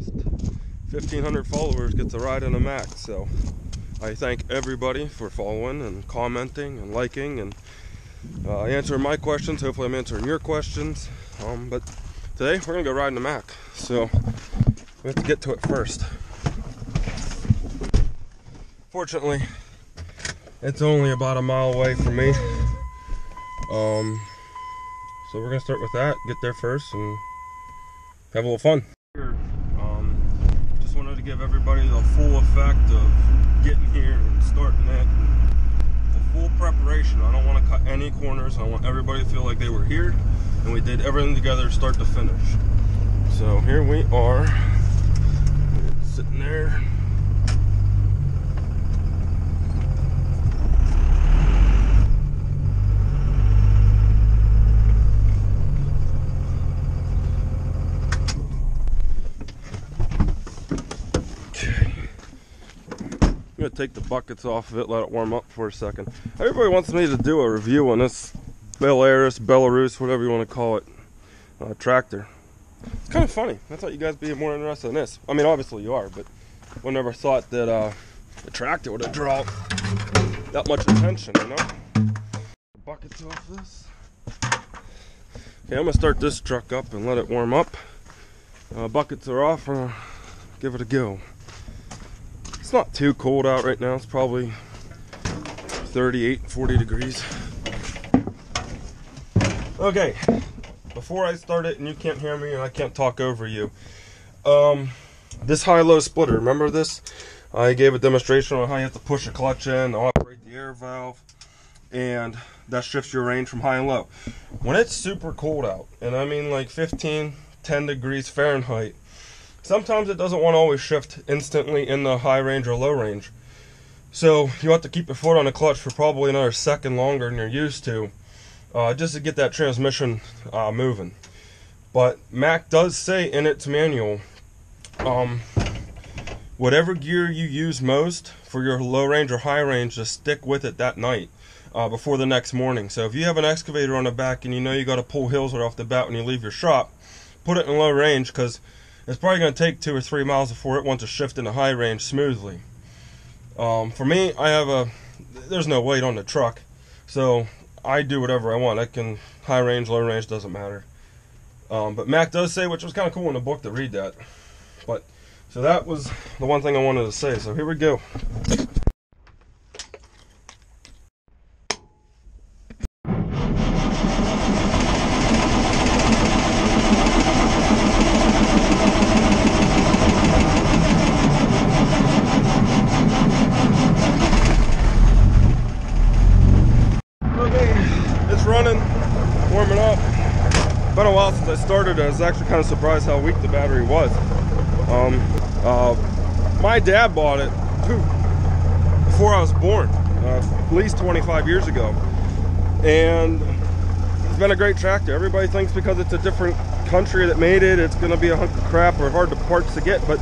honest. 1,500 followers gets a ride in a Mack, so I thank everybody for following and commenting and liking and answering my questions. Hopefully I'm answering your questions. But today we're gonna go riding a Mack, so we have to get to it first. Fortunately, it's only about a mile away from me. So we're gonna start with that, get there first, and have a little fun. Just wanted to give everybody the full effect of getting here and starting it. The full preparation. I don't want to cut any corners. I want everybody to feel like they were here, and we did everything together start to finish. So here we are, sitting there. I'm gonna take the buckets off of it, let it warm up for a second. Everybody wants me to do a review on this Belarus, whatever you want to call it, tractor. It's kind of funny. I thought you guys would be more interested in this. I mean, obviously you are, but I never thought that the tractor would have drawn that much attention, you know? The buckets off this. Okay, I'm gonna start this truck up and let it warm up. Buckets are off. Give it a go. It's not too cold out right now. It's probably 38, 40 degrees. Okay, before I start it, and you can't hear me and I can't talk over you, this high-low splitter, remember this? I gave a demonstration on how you have to push a clutch in, operate the air valve, and that shifts your range from high and low. When it's super cold out, and I mean like 15, 10 degrees Fahrenheit, sometimes it doesn't want to always shift instantly in the high range or low range. So you have to keep your foot on the clutch for probably another second longer than you're used to, just to get that transmission moving. But Mack does say in its manual, whatever gear you use most for your low range or high range, just stick with it that night before the next morning. So if you have an excavator on the back and you know you got to pull hills right off the bat when you leave your shop, put it in low range, because it's probably going to take 2 or 3 miles before it wants to shift into high range smoothly. For me, there's no weight on the truck, so I do whatever I want. I can high range, low range, doesn't matter. But Mack does say, which was kind of cool in the book to read that. But so that was the one thing I wanted to say. So here we go. Running, warming up. Been a while since I started. I was actually kind of surprised how weak the battery was. My dad bought it before I was born, at least 25 years ago, and it's been a great tractor. Everybody thinks because it's a different country that made it, it's going to be a hunk of crap or hard to parts to get, but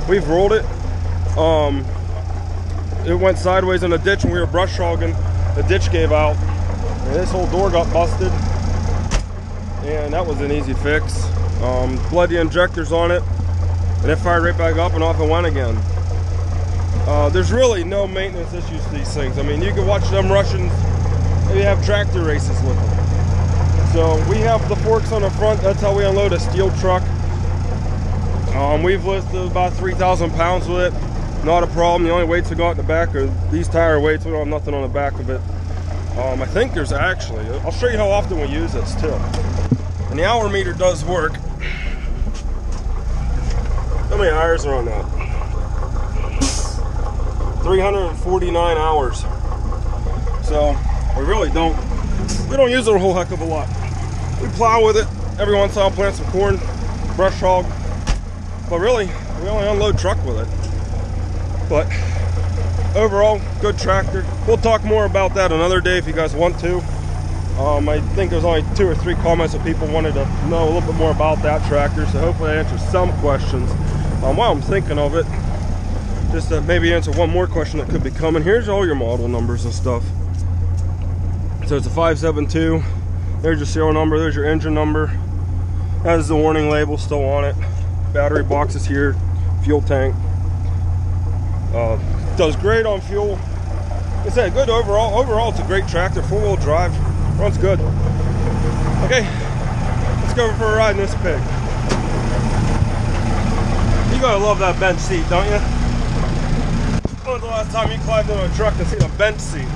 we've rolled it. It went sideways in a ditch when we were brush hogging. The ditch gave out. And this whole door got busted, and that was an easy fix. Bled the injectors on it, and it fired right back up and off and went again. There's really no maintenance issues to these things. I mean, you can watch them Russians, they have tractor races with them. So we have the forks on the front. That's how we unload a steel truck. We've lifted about 3,000 pounds with it. Not a problem. The only weights we got in the back are these tire weights. We don't have nothing on the back of it. I think there's actually, I'll show you how often we use this too. And the hour meter does work. How many hours are on that? 349 hours. So we really don't use it a whole heck of a lot. We plow with it every once in a while, plant some corn, brush hog, but really we only unload truck with it. But overall, good tractor. We'll talk more about that another day if you guys want to. I think there's only 2 or 3 comments that people wanted to know a little bit more about that tractor, so hopefully I answer some questions while I'm thinking of it. Just to maybe answer one more question that could be coming. Here's all your model numbers and stuff. So it's a 572. There's your serial number. There's your engine number. That is the warning label still on it. Battery box is here. fuel tank. Does great on fuel. Like I said, good overall. Overall, it's a great tractor, 4-wheel drive, runs good. Okay, let's go for a ride in this pig. You gotta love that bench seat, don't you? When's the last time you climbed in a truck and seen a bench seat?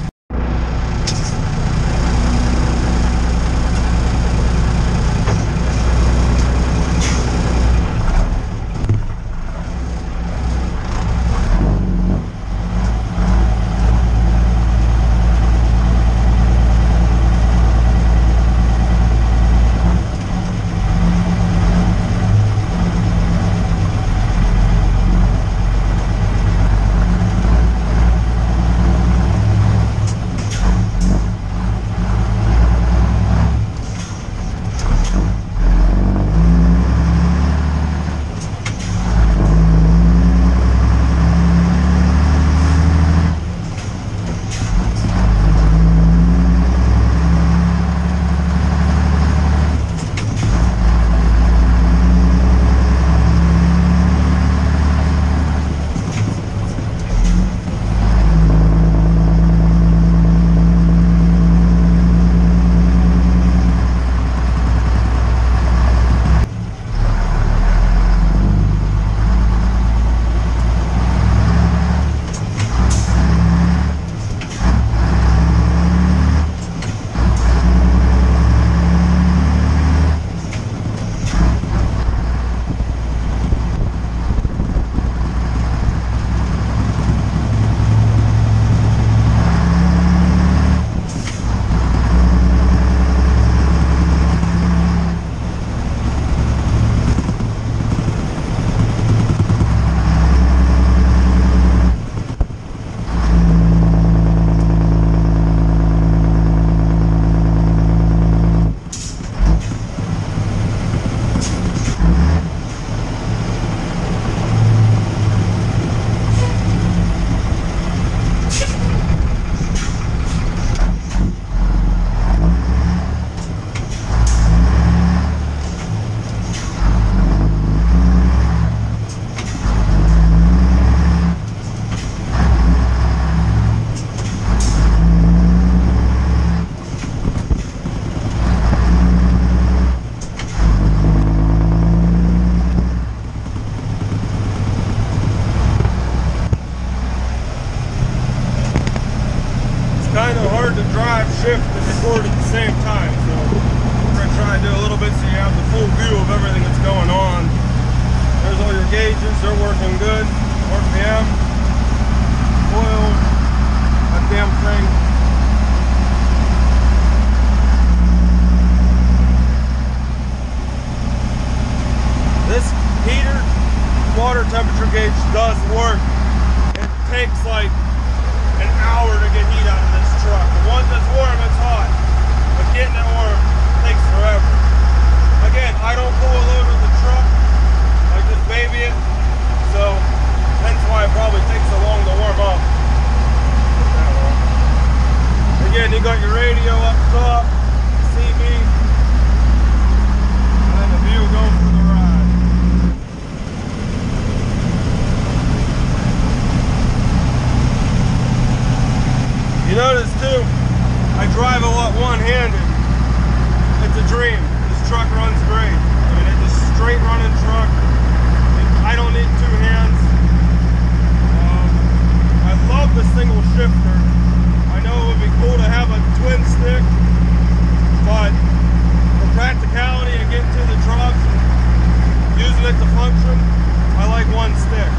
Kind of hard to drive, shift, and record at the same time, so we're going to try and do a little bit so you have the full view of everything that's going on. There's all your gauges, they're working good. RPM, oil, that damn thing. This heater water temperature gauge does work. It takes like an hour to get heat out of this truck. The one that's warm, it's hot. But getting it warm takes forever. Again, I don't pull a load with the truck. I just baby it. So, that's why it probably takes so long to warm up. Again, you got your radio up top, CB, and then the view goes for the ride. You notice too, I drive a lot one-handed. It's a dream. This truck runs great. I mean, it's a straight running truck. I don't need two hands. I love the single shifter. I know it would be cool to have a twin stick, but for practicality and getting to the trucks and using it to function, I like one stick.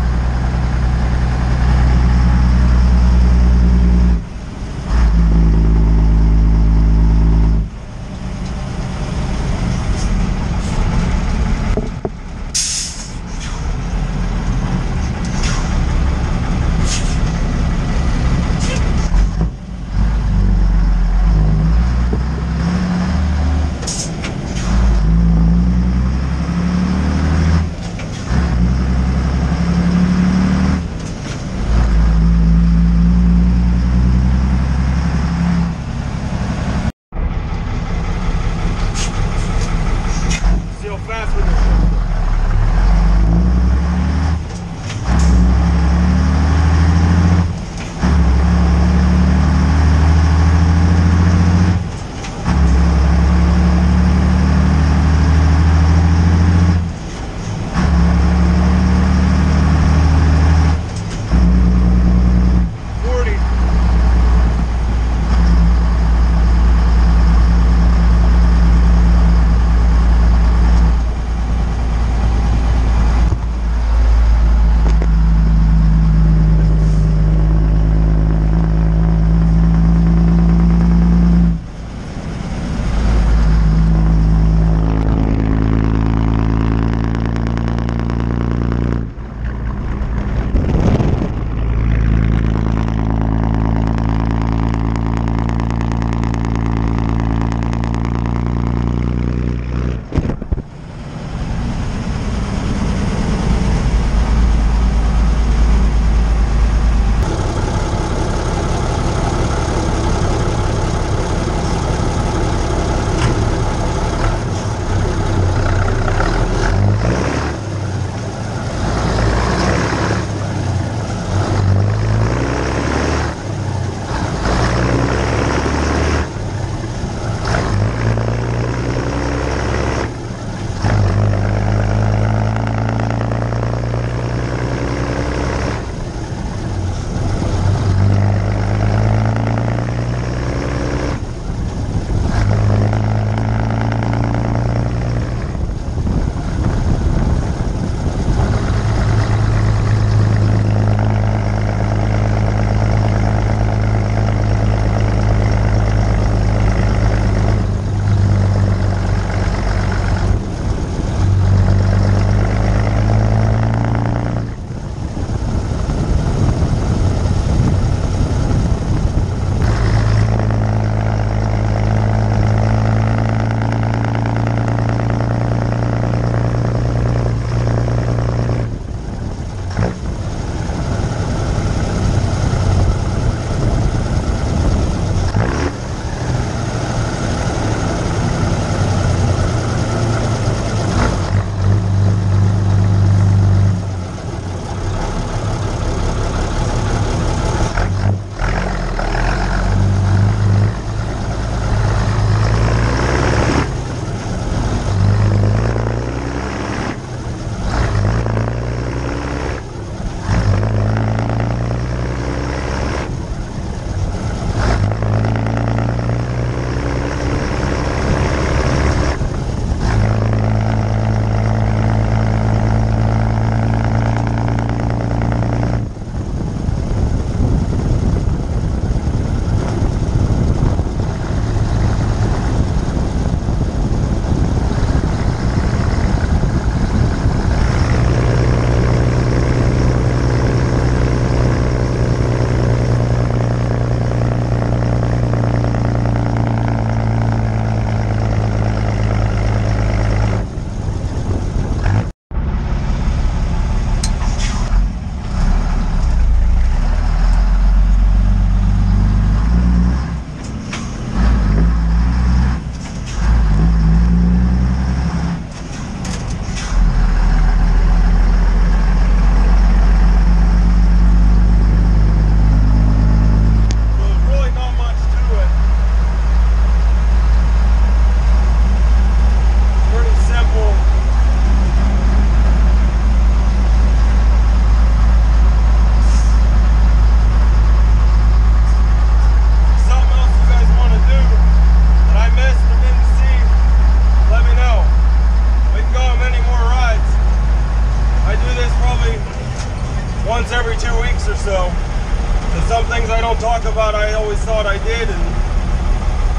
once every 2 weeks or so. And some things I don't talk about, I always thought I did, and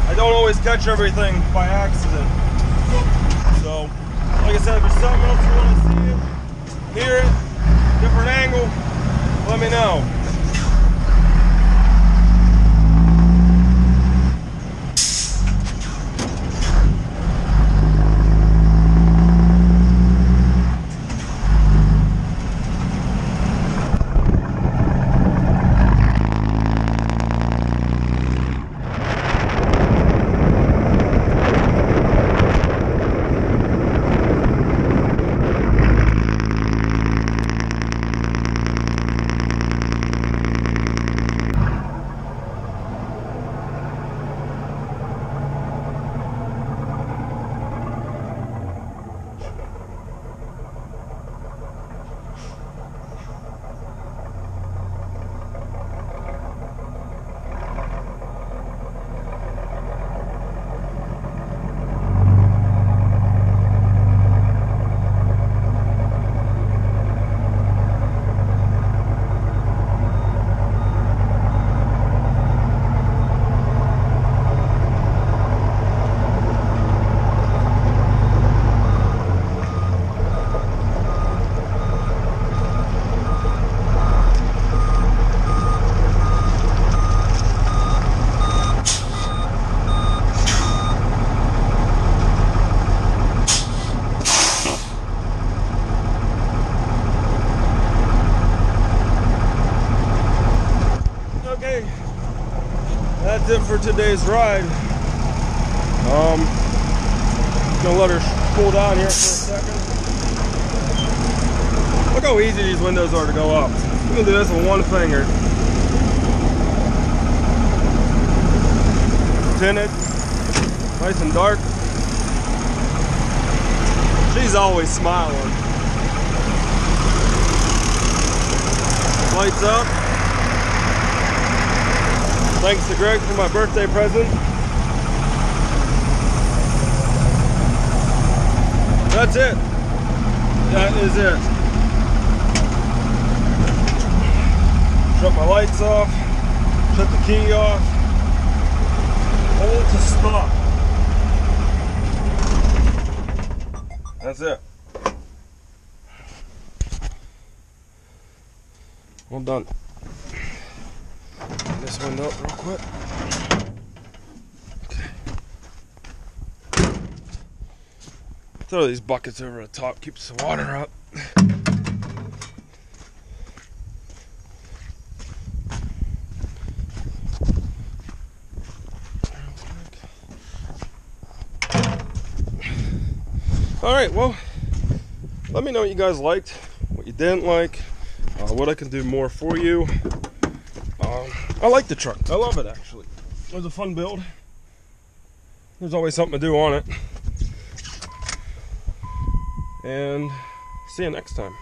I don't always catch everything by accident. So, like I said, if there's something else you want to see it, hear it, different angle, let me know. That's it for today's ride. Gonna let her cool down here for a second. Look how easy these windows are to go up. I'm gonna do this with one finger. Tinted, nice and dark. She's always smiling. Lights up. Thanks to Greg for my birthday present. That's it. That is it. Shut my lights off. Shut the key off. Hold to stop. That's it. All done. This window up real quick. Okay. Throw these buckets over the top, keeps the water up. Alright, well, let me know what you guys liked, what you didn't like, what I can do more for you. I like the truck. I love it, actually. It was a fun build. There's always something to do on it. And see you next time.